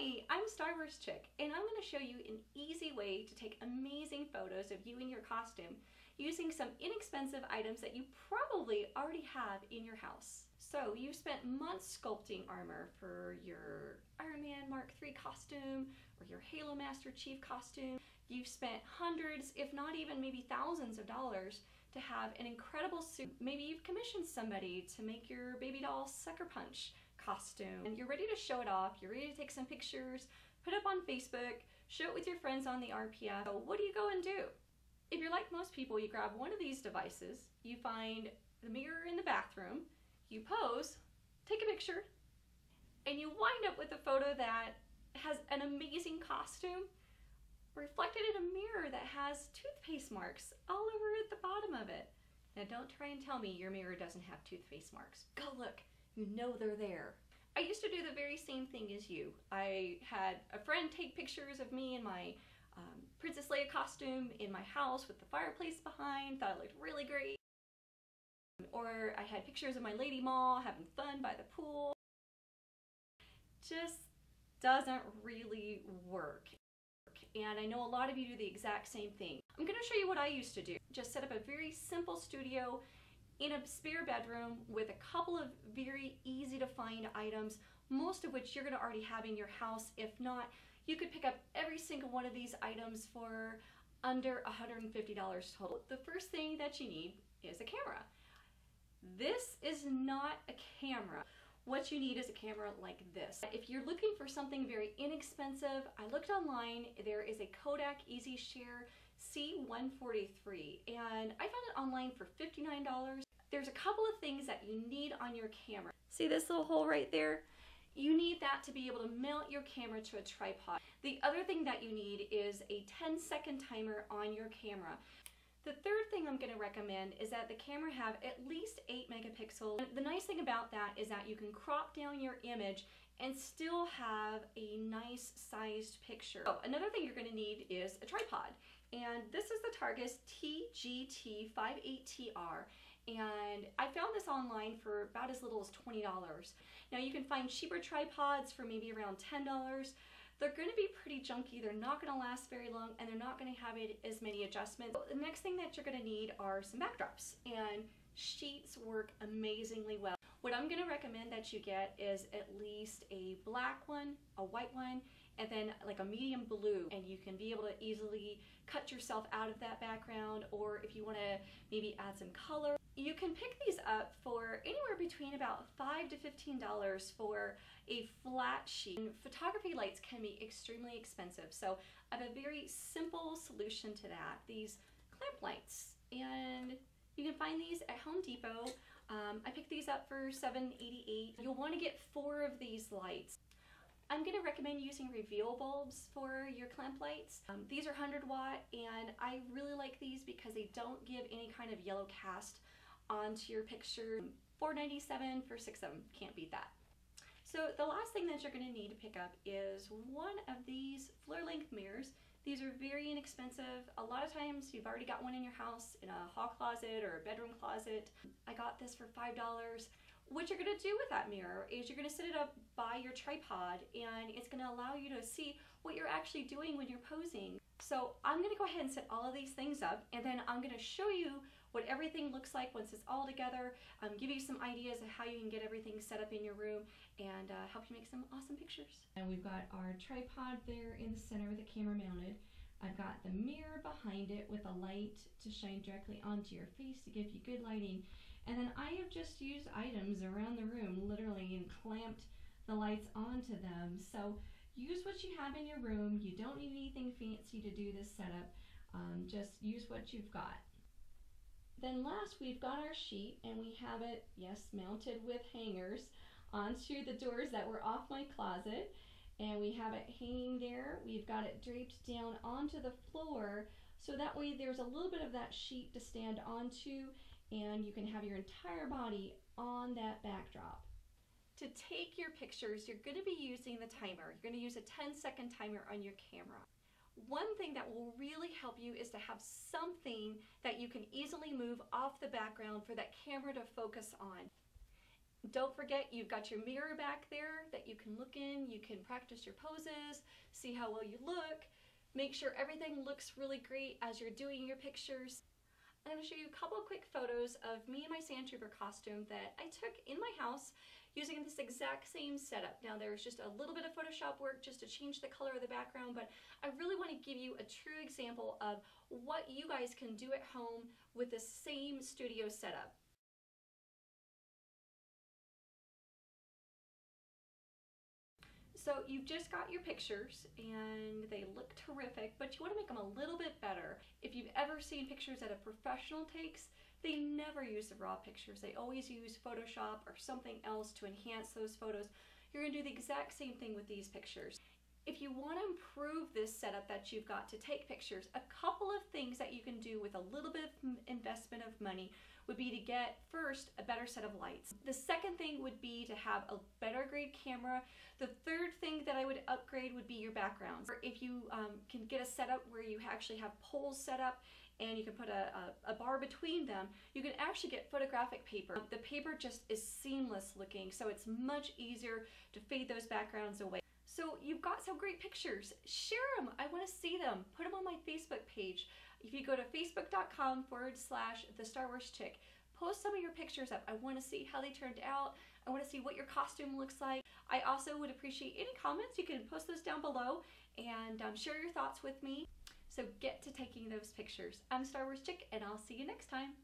Hi, I'm Star Wars Chick, and I'm going to show you an easy way to take amazing photos of you in your costume using some inexpensive items that you probably already have in your house. So you spent months sculpting armor for your Iron Man Mark III costume or your Halo Master Chief costume. You've spent hundreds, if not even maybe thousands of dollars to have an incredible suit. Maybe you've commissioned somebody to make your baby doll Sucker Punch costume and you're ready to show it off, you're ready to take some pictures, put it up on Facebook, show it with your friends on the RPF. So what do you go and do? If you're like most people, you grab one of these devices, you find the mirror in the bathroom, you pose, take a picture, and you wind up with a photo that has an amazing costume reflected in a mirror that has toothpaste marks all over at the bottom of it. Now don't try and tell me your mirror doesn't have toothpaste marks. Go look. You know they're there. I used to do the very same thing as you. I had a friend take pictures of me in my Princess Leia costume in my house with the fireplace behind, thought it looked really great. Or I had pictures of my Lady Maw having fun by the pool. Just doesn't really work. And I know a lot of you do the exact same thing. I'm going to show you what I used to do. Just set up a very simple studio in a spare bedroom with a couple of very easy to find items, most of which you're going to already have in your house. If not, you could pick up every single one of these items for under $150 total. The first thing that you need is a camera. This is not a camera. What you need is a camera like this. If you're looking for something very inexpensive, I looked online, there is a Kodak EasyShare C143 and I found it online for $59. There's a couple of things that you need on your camera. See this little hole right there? You need that to be able to mount your camera to a tripod. The other thing that you need is a 10-second timer on your camera. The third thing I'm going to recommend is that the camera have at least 8 megapixels. The nice thing about that is that you can crop down your image and still have a nice sized picture. So another thing you're going to need is a tripod. And this is the Targus TGT58TR. And I found this online for about as little as $20. Now you can find cheaper tripods for maybe around $10. They're going to be pretty junky, they're not going to last very long, and they're not going to have as many adjustments. The next thing that you're going to need are some backdrops, and sheets work amazingly well. What I'm going to recommend that you get is at least a black one, a white one, and then like a medium blue, and you can be able to easily cut yourself out of that background, or if you want to maybe add some color. You can pick these up for anywhere between about $5 to $15 for a flat sheet. And photography lights can be extremely expensive, so I have a very simple solution to that. These clamp lights, and you can find these at Home Depot. I picked these up for $7.88. You'll want to get 4 of these lights. I'm going to recommend using reveal bulbs for your clamp lights. These are 100 watt, and I really like these because they don't give any kind of yellow cast onto your picture. $4.97 for 6 of them, can't beat that. So the last thing that you're going to need to pick up is one of these floor length mirrors. These are very inexpensive. A lot of times you've already got one in your house in a hall closet or a bedroom closet. I got this for $5. What you're going to do with that mirror is you're going to set it up by your tripod, and it's going to allow you to see what you're actually doing when you're posing. So I'm going to go ahead and set all of these things up, and then I'm going to show you what everything looks like once it's all together, give you some ideas of how you can get everything set up in your room, and help you make some awesome pictures. And we've got our tripod there in the center with the camera mounted. I've got the mirror behind it with a light to shine directly onto your face to give you good lighting. And then I have just used items around the room, literally, and clamped the lights onto them. So use what you have in your room. You don't need anything fancy to do this setup. Just use what you've got. Then last, we've got our sheet, and we have it, yes, mounted with hangers onto the doors that were off my closet. And we have it hanging there. We've got it draped down onto the floor, so that way there's a little bit of that sheet to stand onto, and you can have your entire body on that backdrop. To take your pictures, you're going to be using the timer. You're going to use a 10-second timer on your camera. One thing that will really help you is to have something that you can easily move off the background for that camera to focus on. Don't forget, you've got your mirror back there that you can look in. You can practice your poses, see how well you look, make sure everything looks really great as you're doing your pictures. I'm going to show you a couple of quick photos of me in my Sand Trooper costume that I took in my house using this exact same setup. Now there's just a little bit of Photoshop work just to change the color of the background, but I really want to give you a true example of what you guys can do at home with the same studio setup. So you've just got your pictures and they look terrific, but you want to make them a little bit better. If you've ever seen pictures that a professional takes, they never use the raw pictures. They always use Photoshop or something else to enhance those photos. You're going to do the exact same thing with these pictures. If you want to improve this setup that you've got to take pictures, a couple of things that you can do with a little bit of investment of money would be to get, first, a better set of lights. The second thing would be to have a better grade camera. The third thing that I would upgrade would be your backgrounds. If you can get a setup where you actually have poles set up and you can put a bar between them, you can actually get photographic paper. The paper just is seamless looking, so it's much easier to fade those backgrounds away. So you've got some great pictures. Share them. I want to see them. Put them on my Facebook page. If you go to facebook.com/The Star Wars Chick, post some of your pictures up. I want to see how they turned out. I want to see what your costume looks like. I also would appreciate any comments. You can post those down below and share your thoughts with me. So get to taking those pictures. I'm Star Wars Chick, and I'll see you next time.